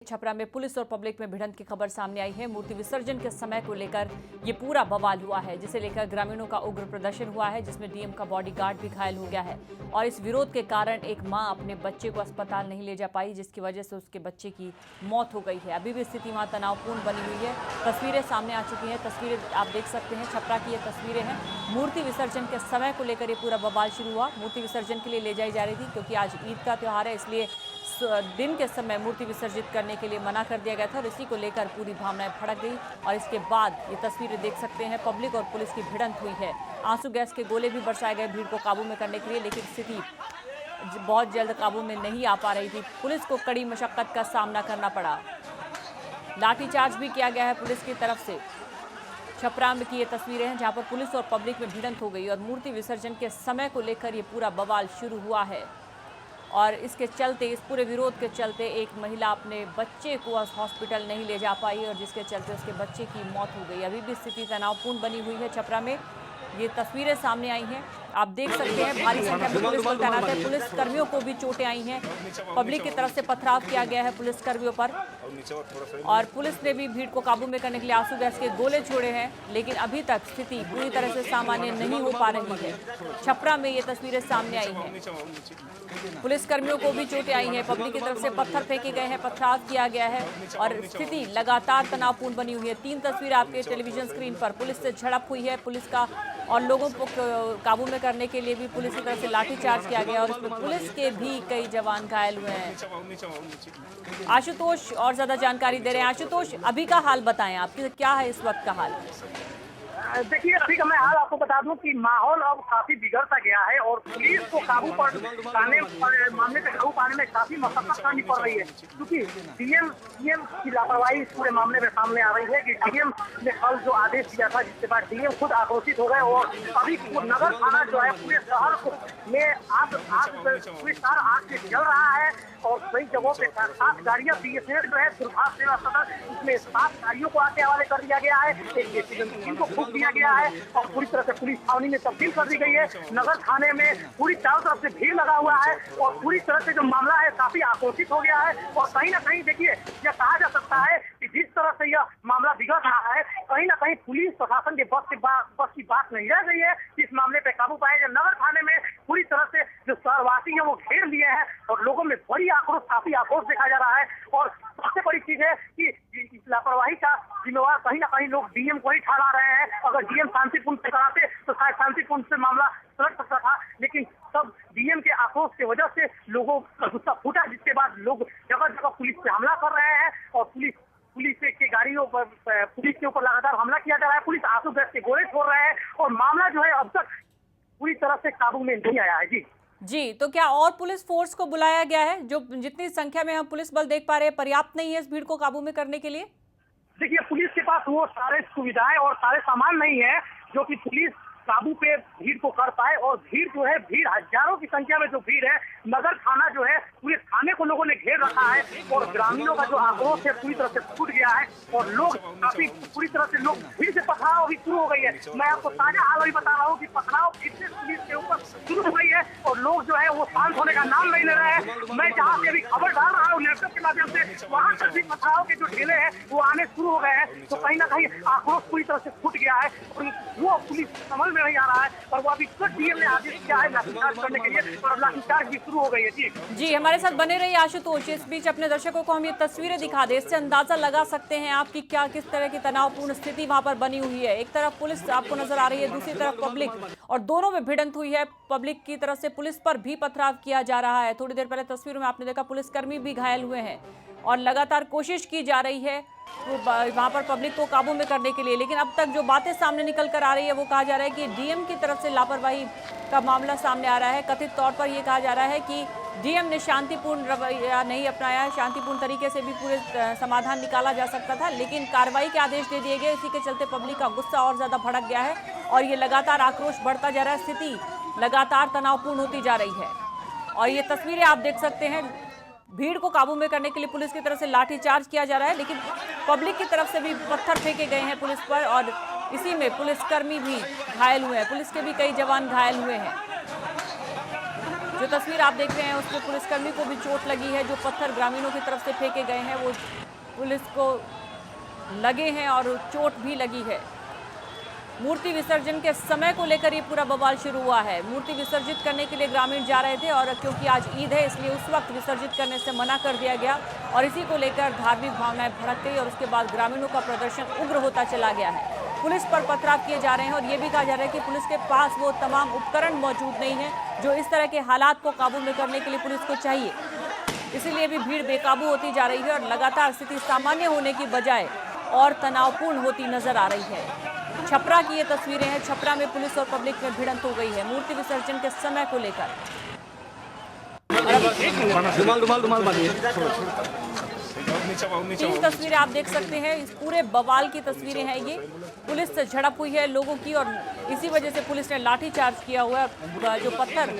छपरा में पुलिस और पब्लिक में भिड़ंत की खबर सामने आई है। मूर्ति विसर्जन के समय को लेकर ये पूरा बवाल हुआ है, जिसे लेकर ग्रामीणों का उग्र प्रदर्शन हुआ है, जिसमें डीएम का बॉडीगार्ड भी घायल हो गया है। और इस विरोध के कारण एक मां अपने बच्चे को अस्पताल नहीं ले जा पाई, जिसकी वजह से उसके बच्चे की मौत हो गई है। अभी भी स्थिति वहां तनावपूर्ण बनी हुई है। तस्वीरें सामने आ चुकी हैं, तस्वीरें आप देख सकते हैं, छपरा की ये तस्वीरें हैं। मूर्ति विसर्जन के समय को लेकर ये पूरा बवाल शुरू हुआ। मूर्ति विसर्जन के लिए ले जाई जा रही थी, क्योंकि आज ईद का त्यौहार है, इसलिए दिन के समय मूर्ति विसर्जित करने के लिए मना कर दिया गया था और इसी को लेकर पूरी भावनाएं भड़क गई। और इसके बाद ये तस्वीरें देख सकते हैं, पब्लिक और पुलिस की भिड़ंत हुई है। आंसू गैस के गोले भी बरसाए गए भीड़ को काबू में करने के लिए, लेकिन स्थिति बहुत जल्द काबू में नहीं आ पा रही थी। पुलिस को कड़ी मशक्कत का सामना करना पड़ा। लाठीचार्ज भी किया गया है पुलिस की तरफ से। छपरा में की ये तस्वीरें हैं, जहां पर पुलिस और पब्लिक में भिड़ंत हो गई और मूर्ति विसर्जन के समय को लेकर ये पूरा बवाल शुरू हुआ है। और इसके चलते, इस पूरे विरोध के चलते एक महिला अपने बच्चे को हॉस्पिटल नहीं ले जा पाई और जिसके चलते उसके बच्चे की मौत हो गई। अभी भी स्थिति तनावपूर्ण बनी हुई है छपरा में। ये तस्वीरें सामने आई हैं, आप देख सकते हैं। भारी संख्या में पुलिस बल तैनात है। पुलिस कर्मियों को भी चोटें आई हैं। पब्लिक की तरफ से पथराव किया गया है पुलिस कर्मियों पर, और पुलिस ने भी भीड़ को काबू में करने के लिए आंसू गैस के गोले छोड़े हैं, लेकिन अभी तक स्थिति पूरी तरह से सामान्य नहीं हो पा रही है। छपरा में ये तस्वीरें सामने आई हैं। पुलिस कर्मियों को भी चोटें आई हैं। पब्लिक की तरफ से पत्थर फेंके गए हैं, पथराव किया गया है और स्थिति लगातार तनावपूर्ण बनी हुई है। 3 तस्वीरें आपके टेलीविजन स्क्रीन पर। पुलिस से झड़प हुई है, पुलिस का और लोगों को काबू में करने के लिए भी पुलिस की तरफ से लाठीचार्ज किया गया और इसमें पुलिस के भी कई जवान घायल हुए हैं। आशुतोष और ज्यादा जानकारी दे रहे हैं। आशुतोष, अभी का हाल बताएं, आपकी क्या है इस वक्त का हाल? देखिए, अभी का मैं हाल आपको बता दूं कि माहौल अब काफी बिगड़ता गया है और पुलिस को काबू पाने मामले पे काबू पाने में काफी मशक्कत करनी पड़ रही है, क्योंकि डीएम की लापरवाही इस पूरे मामले में सामने आ रही है कि डीएम ने कल जो आदेश दिया था, जिसके बाद डीएम खुद आक्रोशित हो गए और अभी नगर थाना जो है पूरे शहर में आग से जल रहा है और कई जगहों पे 7 गाड़ियां बीएसएफ जो है दुर्भाग्य सेवा सदर, इसमें 7 गाड़ियों को आगे हवाले कर दिया गया है। एक को फूंक दिया गया है और पूरी तरह से पुलिस छावनी में तब्दील कर दी गई है। नगर थाने में पूरी चारों तरफ से भीड़ लगा हुआ है और पूरी तरह से जो मामला है काफी आक्रोशित हो गया है। और कहीं ना कहीं देखिए, यह कहा जा सकता है कि जिस तरह से यह मामला बिगड़ रहा है, कहीं ना कहीं पुलिस प्रशासन के बस की बात नहीं रह गई है इस मामले पे काबू पाए। नगर थाने में पूरी तरह से जो शहरवासी है वो घेर लिए हैं और लोगों में काफी आक्रोश देखा जा रहा है। और सबसे बड़ी चीज है कि इस लापरवाही का जिम्मेवार कहीं ना कहीं लोग डीएम को ही ठहरा रहे हैं। अगर डीएम शांतिपूर्ण से कराते तो शायद शांतिपूर्ण से मामला सुलझ सकता था, लेकिन तब डीएम के आक्रोश की वजह से लोगों का गुस्सा फूटा, जिसके बाद लोग जगह जगह पुलिस पे हमला कर रहे हैं और पुलिस के गाड़ियों पर पुलिस के ऊपर लगातार हमला किया जा रहा है। पुलिस आंसू गैस के गोले छोड़ रहे हैं और मामला जो है अब तक पूरी तरह से काबू में नहीं आया है। जी, तो क्या और पुलिस फोर्स को बुलाया गया है? जो जितनी संख्या में हम पुलिस बल देख पा रहे हैं, पर्याप्त नहीं है इस भीड़ को काबू में करने के लिए? देखिए, पुलिस के पास वो सारे सुविधाएं और सारे सामान नहीं है जो कि पुलिस काबू पे भीड़ को कर पाए। और भीड़ जो है, भीड़ हजारों की संख्या में जो भीड़ है, नगर थाना जो है पूरे थाने को लोगों ने घेर रखा है और ग्रामीणों का जो आक्रोश है पूरी तरह से फूट गया है और लोग काफी पूरी तरह से लोग भीड़ से पथराव भी शुरू हो गई है। मैं आपको ताजा हाल अभी बता रहा हूँ कि पथराव फिर से पुलिस के ऊपर शुरू हो गई है और लोग जो है वो शांत होने का नाम नहीं ले रहे हैं। मैं जहाँ से अभी खबर डाल रहा हूँ लैपटॉप के माध्यम से, वहाँ पर भी पथराव के जो ढेले हैं वो आने शुरू हो गए हैं। तो कहीं ना कहीं आक्रोश पूरी तरह से फूट गया है और वो पुलिस समझ में नहीं आ रहा है और वो अभी डीएम ने आदेश किया है लाठीचार्ज करने के लिए और लाठीचार्ज भी शुरू हो गई है। जी, हमारे साथ बने रहिए आशुतोष। इस बीच अपने दर्शकों को हम ये तस्वीरें दिखा दें, इससे अंदाजा लगा सकते हैं आप कि किस तरह की तनावपूर्ण स्थिति वहां पर बनी हुई है। एक तरफ पुलिस आपको नजर आ रही है, दूसरी तरफ पब्लिक, और दोनों में भिड़ंत हुई है। पब्लिक की तरफ से पुलिस पर भी पथराव किया जा रहा है। थोड़ी देर पहले तस्वीरों में आपने देखा पुलिसकर्मी भी घायल हुए हैं और लगातार कोशिश की जा रही है वहां पर पब्लिक को काबू में करने के लिए। लेकिन अब तक जो बातें सामने निकल कर आ रही है वो कहा जा रहा है कि डीएम की तरफ से लापरवाही का मामला सामने आ रहा है। कथित तौर पर यह कहा जा रहा है कि डीएम ने शांतिपूर्ण रवैया नहीं अपनाया, शांतिपूर्ण तरीके से भी पूरे समाधान निकाला जा सकता था, लेकिन कार्रवाई के आदेश दे दिए गए। इसी के चलते पब्लिक का गुस्सा और ज्यादा भड़क गया है और ये लगातार आक्रोश बढ़ता जा रहा है। स्थिति लगातार तनावपूर्ण होती जा रही है और ये तस्वीरें आप देख सकते हैं। भीड़ को काबू में करने के लिए पुलिस की तरफ से लाठीचार्ज किया जा रहा है, लेकिन पब्लिक की तरफ से भी पत्थर फेंके गए हैं पुलिस पर और इसी में पुलिसकर्मी भी घायल हुए हैं। पुलिस के भी कई जवान घायल हुए हैं। जो तस्वीर आप देख रहे हैं उसमें पुलिसकर्मी को भी चोट लगी है। जो पत्थर ग्रामीणों की तरफ से फेंके गए हैं वो पुलिस को लगे हैं और चोट भी लगी है। मूर्ति विसर्जन के समय को लेकर ये पूरा बवाल शुरू हुआ है। मूर्ति विसर्जित करने के लिए ग्रामीण जा रहे थे और क्योंकि आज ईद है इसलिए उस वक्त विसर्जित करने से मना कर दिया गया और इसी को लेकर धार्मिक भावनाएं भड़क गई और उसके बाद ग्रामीणों का प्रदर्शन उग्र होता चला गया है। पुलिस पर पथराव किए जा रहे हैं और ये भी कहा जा रहा है कि पुलिस के पास वो तमाम उपकरण मौजूद नहीं है जो इस तरह के हालात को काबू में करने के लिए पुलिस को चाहिए। इसीलिए भी भीड़ बेकाबू होती जा रही है और लगातार स्थिति सामान्य होने की बजाय और तनावपूर्ण होती नजर आ रही है। छपरा की ये तस्वीरें हैं। छपरा में पुलिस और पब्लिक में भिड़ंत हो गई है मूर्ति विसर्जन के समय को लेकर। तीन तस्वीरें आप देख सकते हैं। इस पूरे बवाल की तस्वीरें हैं ये। पुलिस से झड़प हुई है लोगों की और इसी वजह से पुलिस ने लाठीचार्ज किया हुआ है। जो पत्थर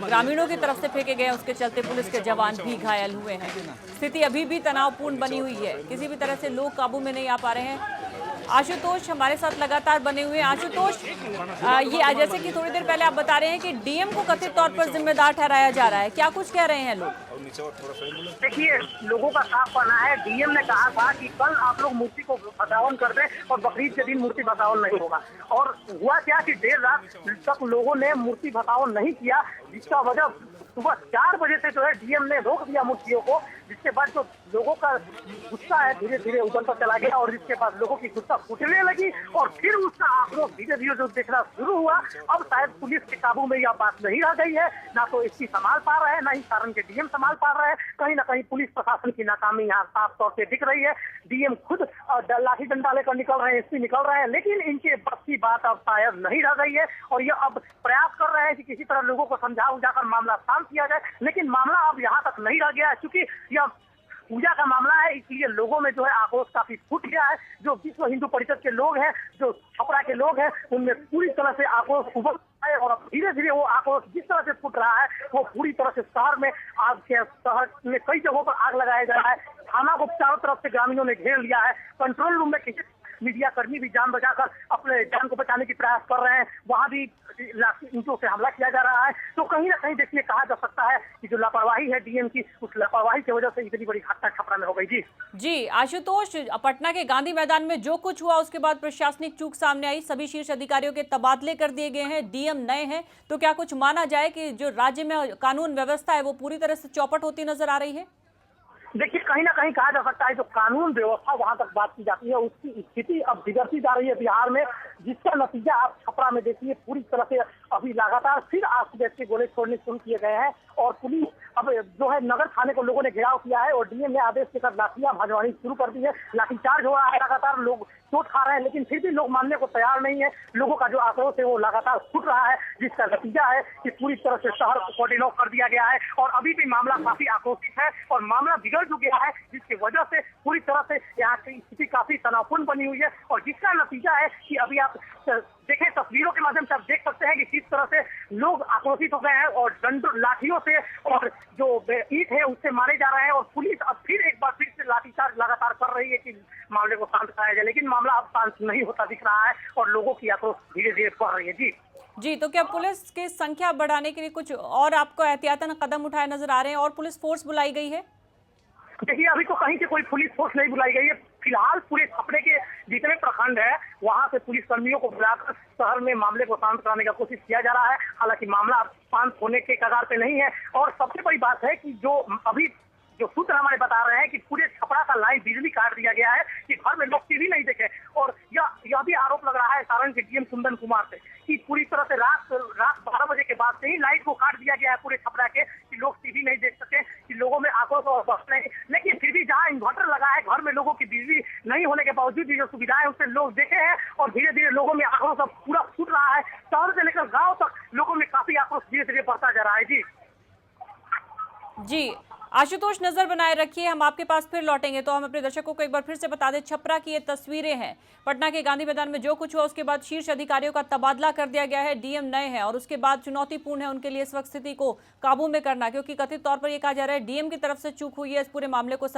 ग्रामीणों की तरफ से फेंके गए हैं उसके चलते पुलिस के जवान भी घायल हुए हैं। स्थिति अभी भी तनावपूर्ण बनी हुई है। किसी भी तरह से लोग काबू में नहीं आ पा रहे हैं। आशुतोष हमारे साथ लगातार बने हुए हैं। आशुतोष, ये जैसे कि थोड़ी देर पहले आप बता रहे हैं कि डीएम को कथित तौर पर जिम्मेदार ठहराया जा रहा है, क्या कुछ कह रहे हैं लोग? देखिए, लोगों का साफ कहना है, डीएम ने कहा था कि कल आप लोग मूर्ति को भसावन कर दें और बकरीद के दिन मूर्ति भसावन नहीं होगा। और हुआ क्या कि देर रात तक लोगों ने मूर्ति भसावन नहीं किया, जिसका वजह सुबह 4 बजे से जो है डीएम ने रोक दिया मूर्तियों को, जिसके बाद जो लोगों का गुस्सा है धीरे धीरे उछलता चला गया और जिसके बाद लोगों की गुस्सा फूटने लगी और फिर उसका आक्रोश धीरे धीरे जो दिखना शुरू हुआ। अब शायद पुलिस के काबू में यह बात नहीं रह गई है, ना तो एसपी संभाल पा रहे हैं, ना ही सारण के डीएम संभाल पा रहे हैं। कहीं ना कहीं पुलिस प्रशासन की नाकामी यहाँ साफ तौर से दिख रही है। डीएम खुद लाठी डंडा लेकर निकल रहे हैं, एसपी निकल रहे हैं, लेकिन इनके बस की बात अब शायद नहीं रह गई है और ये अब प्रयास कर रहे हैं कि किसी तरह लोगों को समझा उजाकर मामला शांत किया जाए। लेकिन मामला अब यहाँ तक नहीं रह गया है, क्योंकि यह पूजा का मामला है, इसलिए लोगों में जो है आक्रोश काफी फूट गया है। जो विश्व हिंदू परिषद के लोग हैं, जो छपरा के लोग हैं, उनमें पूरी तरह से आक्रोश उभर है और अब धीरे धीरे वो आक्रोश जिस तरह से फूट रहा है वो पूरी तरह से शहर में शहर में कई जगहों पर आग लगाया जा रहा है। थाना को चारों तरफ से ग्रामीणों ने घेर लिया है। कंट्रोल रूम में किसी मीडिया कर्मी भी जान बचाकर अपने जान को बचाने की प्रयास कर रहे हैं, वहां भी ईंटों से हमला किया जा रहा है। तो कहीं ना कहीं देखिए कहा जा सकता है कि जो लापरवाही है डीएम की, उस लापरवाही की वजह से इतनी बड़ी घटना छपरा में हो गई। जी आशुतोष, पटना के गांधी मैदान में जो कुछ हुआ उसके बाद प्रशासनिक चूक सामने आई, सभी शीर्ष अधिकारियों के तबादले कर दिए गए हैं, डीएम नए हैं, तो क्या कुछ माना जाए कि जो राज्य में कानून व्यवस्था है वो पूरी तरह से चौपट होती नजर आ रही है? देखिए, कहीं ना कहीं कहा जा सकता है जो कानून व्यवस्था वहां तक बात की जाती है उसकी स्थिति अब बिगड़ती जा रही है बिहार में, जिसका नतीजा आप छपरा में देखिए पूरी तरह से अभी लगातार फिर आसुबह के गोले छोड़ने शुरू किए गए हैं और पुलिस अब जो है नगर थाने को लोगों ने घेराव किया है और डीएम ने आदेश देकर लाठियां भजवानी शुरू कर दी है। लाठीचार्ज हो रहा है, लगातार लोग चोट खा रहे हैं, लेकिन फिर भी लोग मानने को तैयार नहीं है। लोगों का जो आक्रोश है वो लगातार फूट रहा है, जिसका नतीजा है कि पूरी तरह से शहर को कॉर्डिन ऑफ कर दिया गया है और अभी भी मामला काफी आक्रोशित है और मामला बिगड़ जो गया है, जिसकी वजह से पूरी तरह से यहाँ की स्थिति काफी तनावपूर्ण बनी हुई है और जिसका नतीजा है कि अभी आप देखें तस्वीरों के माध्यम से आप देख सकते हैं कि किस तरह से लोग आक्रोशित हो गए हैं और डंडों लाठियों से और जो ईंट है उससे मारे जा रहे हैं और पुलिस अब फिर एक बार फिर से लाठीचार्ज लगातार कर रही है कि मामले को शांत कराया जाए, लेकिन मामला अब शांत नहीं होता दिख रहा है और लोगों की आक्रोश धीरे धीरे बढ़ रही है। जी, तो क्या पुलिस की संख्या बढ़ाने के लिए कुछ और आपको एहतियातन कदम उठाए नजर आ रहे हैं और पुलिस फोर्स बुलाई गई है? देखिए, अभी तो कहीं से कोई पुलिस फोर्स नहीं बुलाई गई है। फिलहाल पूरे छपरे के जितने प्रखंड है वहां से पुलिस कर्मियों को बुलाकर शहर में मामले को शांत कराने का कोशिश किया जा रहा है। हालांकि मामला शांत होने के कगार पे नहीं है और सबसे बड़ी बात है कि जो अभी जो सूत्र हमारे बता रहे हैं कि पूरे छपरा का लाइन बिजली काट दिया गया है कि घर में लोग टीवी नहीं देखे और यह भी आरोप लग रहा है सारण के डीएम कुंदन कुमार से कि पूरी तरह से रात 12 बजे के बाद से ही लाइट को काट दिया गया है पूरे छपरा के, कि लोग टीवी नहीं देख सके, कि लोगों में आक्रोश और बस नहीं। लेकिन फिर भी जहाँ इन्वर्टर लगा है, घर में लोगों की बिजली नहीं होने के बावजूद भी जो सुविधाएं उससे लोग देखे हैं और धीरे धीरे लोगों में आक्रोश अब पूरा फूट रहा है। शहर से लेकर गाँव तक लोगों में काफी आक्रोश धीरे धीरे बढ़ता जा रहा है। जी आशुतोष, नजर बनाए रखिए, हम आपके पास फिर लौटेंगे। तो हम अपने दर्शकों को एक बार फिर से बता दें, छपरा की ये तस्वीरें हैं। पटना के गांधी मैदान में जो कुछ हुआ उसके बाद शीर्ष अधिकारियों का तबादला कर दिया गया है, डीएम नए हैं और उसके बाद चुनौतीपूर्ण है उनके लिए इस वक्त स्थिति को काबू में करना, क्योंकि कथित तौर पर यह कहा जा रहा है डीएम की तरफ से चूक हुई है इस पूरे मामले को